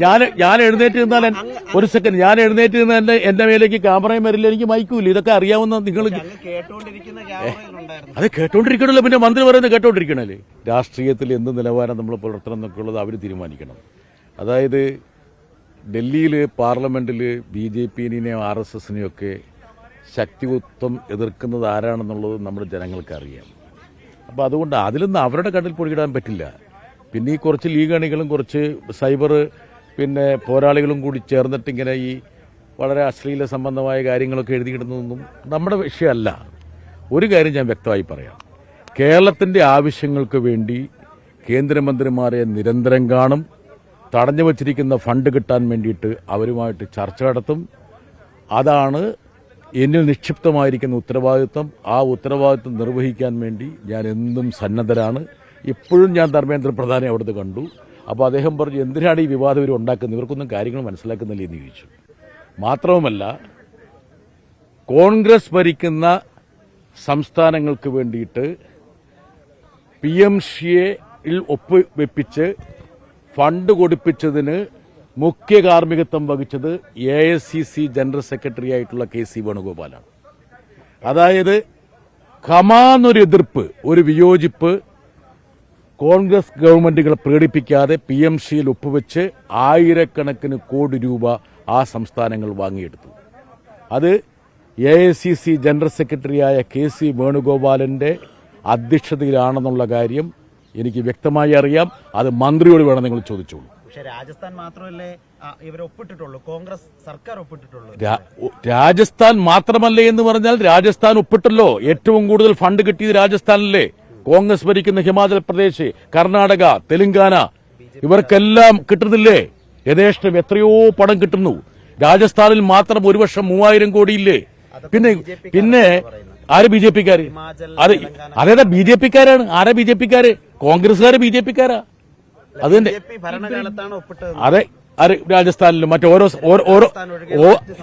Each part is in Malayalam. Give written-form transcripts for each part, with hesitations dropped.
ഞാൻ എഴുന്നേറ്റ് നിന്നാൽ ഒരു സെക്കൻഡ് ഞാൻ എഴുന്നേറ്റ് നിന്നാൽ എന്റെ മേലേക്ക് ക്യാമറയും വരില്ല, എനിക്ക് മൈക്കൂല്ല. ഇതൊക്കെ അറിയാവുന്ന നിങ്ങൾ അത് കേട്ടോണ്ടിരിക്കണല്ലോ. പിന്നെ മന്ത്രി പറയുന്നത് കേട്ടോണ്ടിരിക്കണല്ലേ. രാഷ്ട്രീയത്തിൽ എന്ത് നിലവാരം നമ്മൾ പുലർത്തണം എന്നൊക്കെ ഉള്ളത് അവർ തീരുമാനിക്കണം. അതായത് ഡൽഹിയിൽ പാർലമെന്റിൽ BJPനെയും RSSനെയും ഒക്കെ ശക്തിയുക്തം എതിർക്കുന്നത് ആരാണെന്നുള്ളത് നമ്മുടെ ജനങ്ങൾക്ക് അറിയാം. അപ്പോൾ അതുകൊണ്ട് അതിലൊന്നും അവരുടെ കണ്ണിൽ പൊടിയിടാൻ പറ്റില്ല. പിന്നെ ഈ കുറച്ച് ലീഗ് അണികളും കുറച്ച് സൈബർ പിന്നെ പോരാളികളും കൂടി ചേർന്നിട്ട് ഇങ്ങനെ ഈ വളരെ അശ്ലീല സംബന്ധമായ കാര്യങ്ങളൊക്കെ എഴുതിയിടുന്നതൊന്നും നമ്മുടെ വിഷയമല്ല. ഒരു കാര്യം ഞാൻ വ്യക്തമായി പറയാം, കേരളത്തിന്റെ ആവശ്യങ്ങൾക്ക് വേണ്ടി കേന്ദ്രമന്ത്രിമാരെ നിരന്തരം കാണും. തടഞ്ഞു വച്ചിരിക്കുന്ന ഫണ്ട് കിട്ടാൻ വേണ്ടിയിട്ട് അവരുമായിട്ട് ചർച്ച നടത്തും. അതാണ് എന്നിൽ നിക്ഷിപ്തമായിരിക്കുന്ന ഉത്തരവാദിത്വം. ആ ഉത്തരവാദിത്വം നിർവഹിക്കാൻ വേണ്ടി ഞാൻ എന്നും സന്നദ്ധരാണ്. ഇപ്പോഴും ഞാൻ ധർമ്മേന്ദ്ര പ്രധാനെ അവിടുന്ന് കണ്ടു. അപ്പോൾ അദ്ദേഹം പറഞ്ഞു, എന്തിനാണ് ഈ വിവാദം ഇവർ ഉണ്ടാക്കുന്നത്, ഇവർക്കൊന്നും കാര്യങ്ങൾ മനസ്സിലാക്കുന്നില്ല എന്ന് ചോദിച്ചു. മാത്രവുമല്ല, കോൺഗ്രസ് ഭരിക്കുന്ന സംസ്ഥാനങ്ങൾക്ക് വേണ്ടിയിട്ട് PMCAയിൽ ഒപ്പുവെപ്പിച്ച് ഫണ്ട് കൊടുപ്പിച്ചതിന് മുഖ്യ കാർമ്മികത്വം വഹിച്ചത് AICC ജനറൽ സെക്രട്ടറി ആയിട്ടുള്ള KC വേണുഗോപാലാണ്. അതായത് കമാന്നൊരു എതിർപ്പ്, ഒരു വിയോജിപ്പ് കോൺഗ്രസ് ഗവൺമെന്റുകൾ പ്രകടിപ്പിക്കാതെ PMCയിൽ ഒപ്പുവെച്ച് ആയിരക്കണക്കിന് കോടി രൂപ ആ സംസ്ഥാനങ്ങൾ വാങ്ങിയെടുത്തു. അത് AICC ജനറൽ സെക്രട്ടറിയായ KC വേണുഗോപാലിന്റെ അധ്യക്ഷതയിലാണെന്നുള്ള കാര്യം എനിക്ക് വ്യക്തമായി അറിയാം. അത് മന്ത്രിയോട് വേണം നിങ്ങൾ ചോദിച്ചോളൂ. പക്ഷേ രാജസ്ഥാൻ മാത്രമല്ലേ ഇവർ ഒപ്പിട്ടിട്ടുള്ളൂ, കോൺഗ്രസ് സർക്കാർ ഒപ്പിട്ടിട്ടുള്ളൂ. രാജസ്ഥാൻ മാത്രമല്ലേ എന്ന് പറഞ്ഞാൽ രാജസ്ഥാൻ ഒപ്പിട്ടല്ലോ. ഏറ്റവും കൂടുതൽ ഫണ്ട് കിട്ടിയത് രാജസ്ഥാനിലെ കോൺഗ്രസ് ഭരിക്കുന്ന ഹിമാചൽ പ്രദേശ്, കർണാടക, തെലങ്കാന ഇവർക്കെല്ലാം കിട്ടുന്നില്ലേ? യഥേഷ്ടം എത്രയോ പണം കിട്ടുന്നു. രാജസ്ഥാനിൽ മാത്രം ഒരു വർഷം 3000 കോടിയില്ലേ? പിന്നെ ആര് BJPക്കാര്? അതേതാ BJPക്കാരാണ്? ആരാ BJPക്കാര്? കോൺഗ്രസ്സുകാര് BJPക്കാരാ. അത് തന്നെ അതെ. രാജസ്ഥാനിലും മറ്റോരോ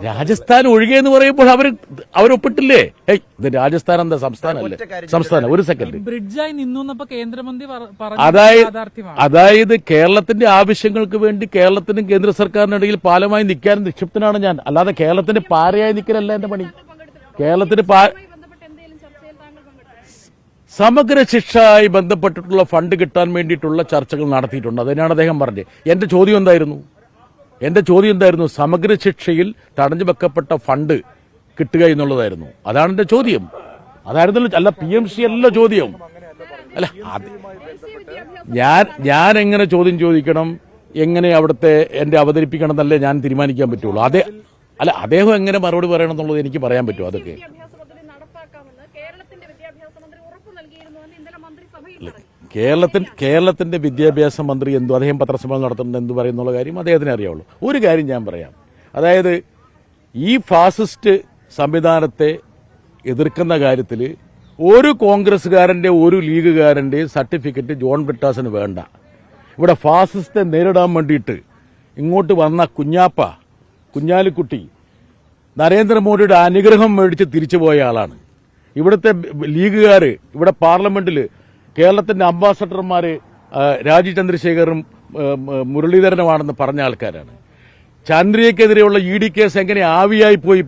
രാജസ്ഥാൻ ഒഴികെയെന്ന് പറയുമ്പോൾ അവരൊപ്പിട്ടില്ലേ? ഇത് രാജസ്ഥാൻ എന്താ സംസ്ഥാനമല്ലേ? സംസ്ഥാനം. ഒരു സെക്കൻഡ്. ബ്രിഡ്ജായി നിന്നു കേന്ദ്രമന്ത്രി അതായത് കേരളത്തിന്റെ ആവശ്യങ്ങൾക്ക് വേണ്ടി കേരളത്തിനും കേന്ദ്ര സർക്കാരിനിടയിൽ പാലമായി നിൽക്കാൻ നിക്ഷിപ്തനാണ് ഞാൻ. അല്ലാതെ കേരളത്തിന്റെ പാരയായി നിൽക്കലല്ല എന്റെ പണി. കേരളത്തിന് സമഗ്ര ശിക്ഷയുമായി ബന്ധപ്പെട്ടിട്ടുള്ള ഫണ്ട് കിട്ടാൻ വേണ്ടിയിട്ടുള്ള ചർച്ചകൾ നടത്തിയിട്ടുണ്ട്. അതിനാണ് അദ്ദേഹം പറഞ്ഞത്. എന്റെ ചോദ്യം എന്തായിരുന്നു? സമഗ്ര ശിക്ഷയിൽ തടഞ്ഞു വെക്കപ്പെട്ട ഫണ്ട് കിട്ടുക എന്നുള്ളതായിരുന്നു. അതാണ് എന്റെ ചോദ്യം. അതായിരുന്നല്ലോ. അല്ല PMC അല്ല ചോദ്യം. അല്ല ഞാൻ എങ്ങനെ ചോദ്യം ചോദിക്കണം, എങ്ങനെ അവിടുത്തെ എന്റെ അവതരിപ്പിക്കണം എന്നല്ലേ ഞാൻ തീരുമാനിക്കാൻ പറ്റുള്ളൂ. അദ്ദേഹം എങ്ങനെ മറുപടി പറയണം എന്നുള്ളത് എനിക്ക് പറയാൻ പറ്റുമോ? അതൊക്കെ കേരളത്തിന്റെ വിദ്യാഭ്യാസ മന്ത്രി എന്തോ അദ്ദേഹം പത്രസമ്മേളനം നടത്തുന്നത് എന്ത് പറയുന്നുള്ള കാര്യം അദ്ദേഹത്തിന് അറിയാവുള്ളൂ. ഒരു കാര്യം ഞാൻ പറയാം, അതായത് ഈ ഫാസിസ്റ്റ് സംവിധാനത്തെ എതിർക്കുന്ന കാര്യത്തിൽ ഒരു കോൺഗ്രസ്സുകാരന്റെ ഒരു ലീഗുകാരന്റെ സർട്ടിഫിക്കറ്റ് ജോൺ ബ്രിട്ടാസിന് വേണ്ട. ഇവിടെ ഫാസിസ്റ്റെ നേരിടാൻ വേണ്ടിയിട്ട് ഇങ്ങോട്ട് വന്ന കുഞ്ഞാലിക്കുട്ടി നരേന്ദ്രമോദിയുടെ അനുഗ്രഹം മേടിച്ച് തിരിച്ചുപോയ ആളാണ്. ഇവിടുത്തെ ലീഗുകാർ ഇവിടെ പാർലമെന്റിൽ കേരളത്തിന്റെ അംബാസഡർമാര് രാജീവ് ചന്ദ്രശേഖറും മുരളീധരനുമാണെന്ന് പറഞ്ഞ ആൾക്കാരാണ്. ചന്ദ്രയ്ക്കെതിരെയുള്ള ED കേസ് എങ്ങനെ ആവിയായി പോയി?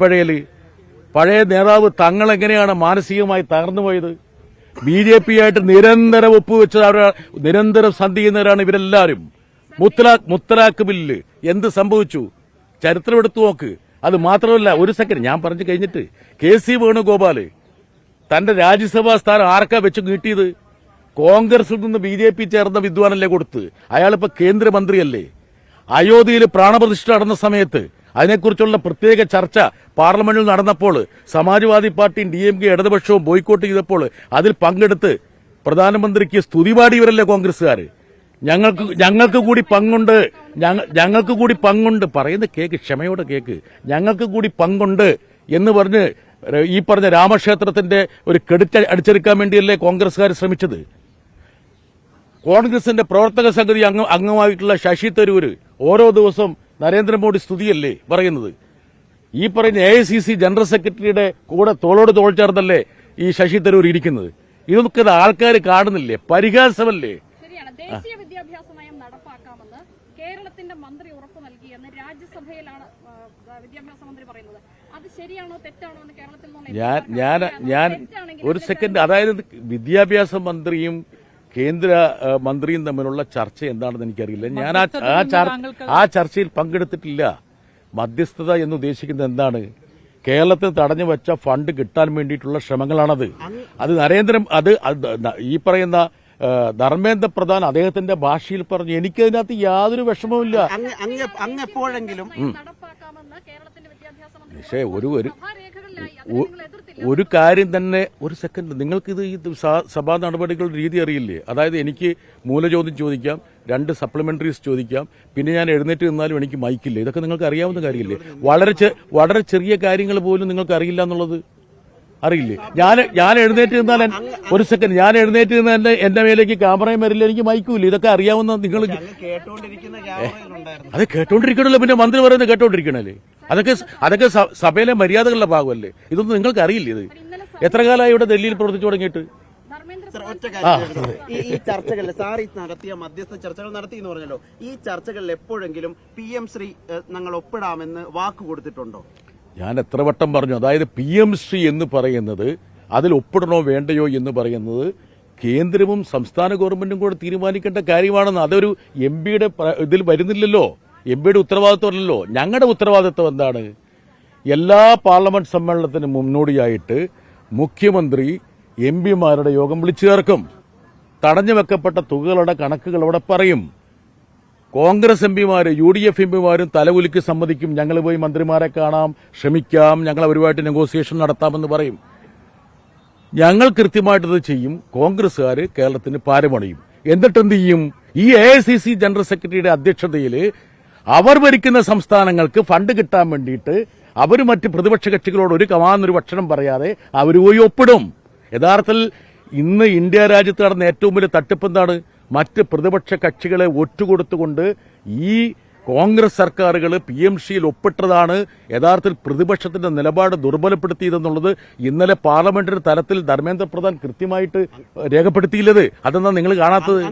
പഴയ നേതാവ് തങ്ങളെങ്ങനെയാണ് മാനസികമായി തകർന്നുപോയത്? BJPയായിട്ട് നിരന്തരം ഒപ്പുവെച്ചത്, നിരന്തരം സന്ധി ചെയ്യുന്നവരാണ് ഇവരെല്ലാവരും. മുത്തലാഖ് ബില്ല് എന്ത് സംഭവിച്ചു? ചരിത്രം എടുത്തു നോക്ക്. അത് മാത്രമല്ല, ഒരു സെക്കൻഡ് ഞാൻ പറഞ്ഞു കഴിഞ്ഞിട്ട്, KC വേണുഗോപാല് തന്റെ രാജ്യസഭാ സ്ഥാനം ആർക്കാ വെച്ച് നീട്ടിയത്? കോൺഗ്രസിൽ നിന്ന് BJP ചേർന്ന വിദ്വാനല്ലേ കൊടുത്ത്? അയാളിപ്പോ കേന്ദ്രമന്ത്രിയല്ലേ? അയോധ്യയിൽ പ്രാണപ്രതിഷ്ഠ നടന്ന സമയത്ത് അതിനെക്കുറിച്ചുള്ള പ്രത്യേക ചർച്ച പാർലമെന്റിൽ നടന്നപ്പോൾ സമാജ്വാദി പാർട്ടിയും DMK ഇടതുപക്ഷവും ബോയ്ക്കോട്ട് ചെയ്തപ്പോൾ അതിൽ പങ്കെടുത്ത് പ്രധാനമന്ത്രിക്ക് സ്തുതിപാടിയവരല്ലേ കോൺഗ്രസ്സുകാര്? ഞങ്ങൾക്ക് കൂടി പങ്കുണ്ട് പറയുന്ന കേക്ക്, ക്ഷമയോടെ കേക്ക്. ഞങ്ങൾക്ക് കൂടി പങ്കുണ്ട് എന്ന് പറഞ്ഞ് ഈ പറഞ്ഞ രാമക്ഷേത്രത്തിന്റെ ഒരു ക്രെഡിറ്റ് അടിച്ചെടുക്കാൻ വേണ്ടിയല്ലേ കോൺഗ്രസ്സുകാർ ശ്രമിച്ചത്? കോൺഗ്രസിന്റെ പ്രവർത്തക സമിതി അംഗമായിട്ടുള്ള ശശി തരൂര് ഓരോ ദിവസം നരേന്ദ്രമോദി സ്തുതിയല്ലേ പറയുന്നത്? ഈ പറയുന്ന AICC ജനറൽ സെക്രട്ടറിയുടെ കൂടെ തോളോട് തോൾ ചേർന്നല്ലേ ഈ ശശി തരൂർ ഇരിക്കുന്നത്? ഇതൊക്കെ ആൾക്കാർ കാണുന്നില്ലേ? പരിഹാസമല്ലേ? ദേശീയ വിദ്യാഭ്യാസ നയം നടപ്പാക്കാമെന്ന് കേരളത്തിന്റെ മന്ത്രി ഉറപ്പ് നൽകിയെന്ന് രാജ്യസഭയിലാണ് വിദ്യാഭ്യാസ മന്ത്രി പറയുന്നത്. അത് ശരിയാണോ തെറ്റാണോ എന്ന് കേരളത്തിൽ ഞാൻ ഒരു സെക്കൻഡ്, അതായത് വിദ്യാഭ്യാസ മന്ത്രിയും കേന്ദ്ര മന്ത്രിയും തമ്മിലുള്ള ചർച്ച എന്താണെന്ന് എനിക്കറിയില്ല. ഞാൻ ആ ചർച്ചയിൽ പങ്കെടുത്തിട്ടില്ല. മധ്യസ്ഥത എന്ന് ഉദ്ദേശിക്കുന്നത് എന്താണ്? കേരളത്തിൽ തടഞ്ഞു വെച്ച ഫണ്ട് കിട്ടാൻ വേണ്ടിയിട്ടുള്ള ശ്രമങ്ങളാണത്. ഈ പറയുന്ന ധർമ്മേന്ദ്ര പ്രധാൻ അദ്ദേഹത്തിന്റെ ഭാഷയിൽ പറഞ്ഞു. എനിക്കതിനകത്ത് യാതൊരു വിഷമവുമില്ല. അങ്ങെപ്പോഴെങ്കിലും നടപ്പാക്കാമെന്ന് കേരളത്തിന്റെ വിദ്യാഭ്യാസ മന്ത്രി പക്ഷേ ഒരു എതിർത്തില്ല. ഒരു കാര്യം തന്നെ, ഒരു സെക്കൻഡ്, നിങ്ങൾക്കിത് ഈ സഭാ നടപടികളുടെ രീതി അറിയില്ലേ? അതായത് എനിക്ക് മൂലചോദ്യം ചോദിക്കാം, 2 സപ്ലിമെന്ററീസ് ചോദിക്കാം, പിന്നെ ഞാൻ എഴുന്നേറ്റ് നിന്നാലും എനിക്ക് മൈക്കില്ല. ഇതൊക്കെ നിങ്ങൾക്ക് അറിയാവുന്ന കാര്യമില്ലേ? വളരെ ചെറിയ കാര്യങ്ങൾ പോലും നിങ്ങൾക്ക് അറിയില്ല എന്നുള്ളത് അറിയില്ലേ? ഞാൻ എഴുന്നേറ്റ് നിന്നാൽ ഒരു സെക്കൻഡ്, ഞാൻ എഴുന്നേറ്റ് നിന്ന് എന്റെ മേലേക്ക് ക്യാമറയും വരില്ല, എനിക്ക് മൈക്കുമില്ല. ഇതൊക്കെ അറിയാവുന്ന നിങ്ങൾ അത് കേട്ടോണ്ടിരിക്കണല്ലോ. പിന്നെ മന്ത്രി പറയുന്നത് കേട്ടോണ്ടിരിക്കണല്ലേ? അതൊക്കെ സഭയിലെ മര്യാദകളുടെ ഭാഗമല്ലേ? ഇതൊന്നും നിങ്ങൾക്ക് അറിയില്ല. ഇത് എത്ര കാലമായി ഇവിടെ ഡൽഹിയിൽ പ്രവർത്തിച്ചു തുടങ്ങിയിട്ട്? ഈ ചർച്ചകളിൽ സാർ ഈ നടത്തിയ മധ്യസ്ഥ ചർച്ചകൾ നടത്തി എന്ന് പറഞ്ഞല്ലോ, ഈ ചർച്ചകളിൽ എപ്പോഴെങ്കിലും PM ശ്രീ ഞങ്ങൾ ഒപ്പിടാമെന്ന് വാക്ക് കൊടുത്തിട്ടുണ്ടോ? ഞാൻ എത്ര വട്ടം പറഞ്ഞു. അതായത് PM ശ്രീ എന്ന് പറയുന്നത്, അതിൽ ഒപ്പിടണോ വേണ്ടയോ എന്ന് പറയുന്നത് കേന്ദ്രവും സംസ്ഥാന ഗവൺമെന്റും കൂടെ തീരുമാനിക്കേണ്ട കാര്യമാണെന്ന്. അതൊരു MP-യുടെ ഇതിൽ വരുന്നില്ലല്ലോ. MP-യുടെ ഉത്തരവാദിത്വമല്ലല്ലോ. ഞങ്ങളുടെ ഉത്തരവാദിത്വം എന്താണ്? എല്ലാ പാർലമെന്റ് സമ്മേളനത്തിന് മുന്നോടിയായിട്ട് മുഖ്യമന്ത്രി MP-മാരുടെ യോഗം വിളിച്ചു ചേർക്കും. തടഞ്ഞു വെക്കപ്പെട്ട തുകകളുടെ കണക്കുകൾ അവിടെ പറയും. കോൺഗ്രസ് MP-മാര് UDF MP-മാരും തലകുലുക്കി സമ്മതിക്കും. ഞങ്ങൾ പോയി മന്ത്രിമാരെ കാണാം, ശ്രമിക്കാം, ഞങ്ങൾ അവരുമായിട്ട് നെഗോസിയേഷൻ നടത്താമെന്ന് പറയും. ഞങ്ങൾ കൃത്യമായിട്ടത് ചെയ്യും. കോൺഗ്രസ്സുകാർ കേരളത്തിന് പാരമണിയും. എന്നിട്ടെന്ത് ചെയ്യും? ഈ AICC ജനറൽ സെക്രട്ടറിയുടെ അധ്യക്ഷതയിൽ അവർ ഭരിക്കുന്ന സംസ്ഥാനങ്ങൾക്ക് ഫണ്ട് കിട്ടാൻ വേണ്ടിയിട്ട് അവർ മറ്റ് പ്രതിപക്ഷ കക്ഷികളോട് ഒരു കമാന്നൊരു ഭക്ഷണം പറയാതെ അവർ പോയി ഒപ്പിടും. യഥാർത്ഥത്തിൽ ഇന്ന് ഇന്ത്യ രാജ്യത്ത് നടന്ന ഏറ്റവും വലിയ തട്ടിപ്പ് എന്താണ്? മറ്റ് പ്രതിപക്ഷ കക്ഷികളെ ഒറ്റുകൊടുത്തുകൊണ്ട് ഈ കോൺഗ്രസ് സർക്കാരുകൾ PM ശ്രീയിൽ ഒപ്പിട്ടതാണ് യഥാർത്ഥത്തിൽ പ്രതിപക്ഷത്തിന്റെ നിലപാട് ദുർബലപ്പെടുത്തിയതെന്നുള്ളത് ഇന്നലെ പാർലമെന്ററി തലത്തിൽ ധർമ്മേന്ദ്ര പ്രധാൻ കൃത്യമായിട്ട് രേഖപ്പെടുത്തിയില്ലത്. അതെന്താ നിങ്ങൾ കാണാത്തത്?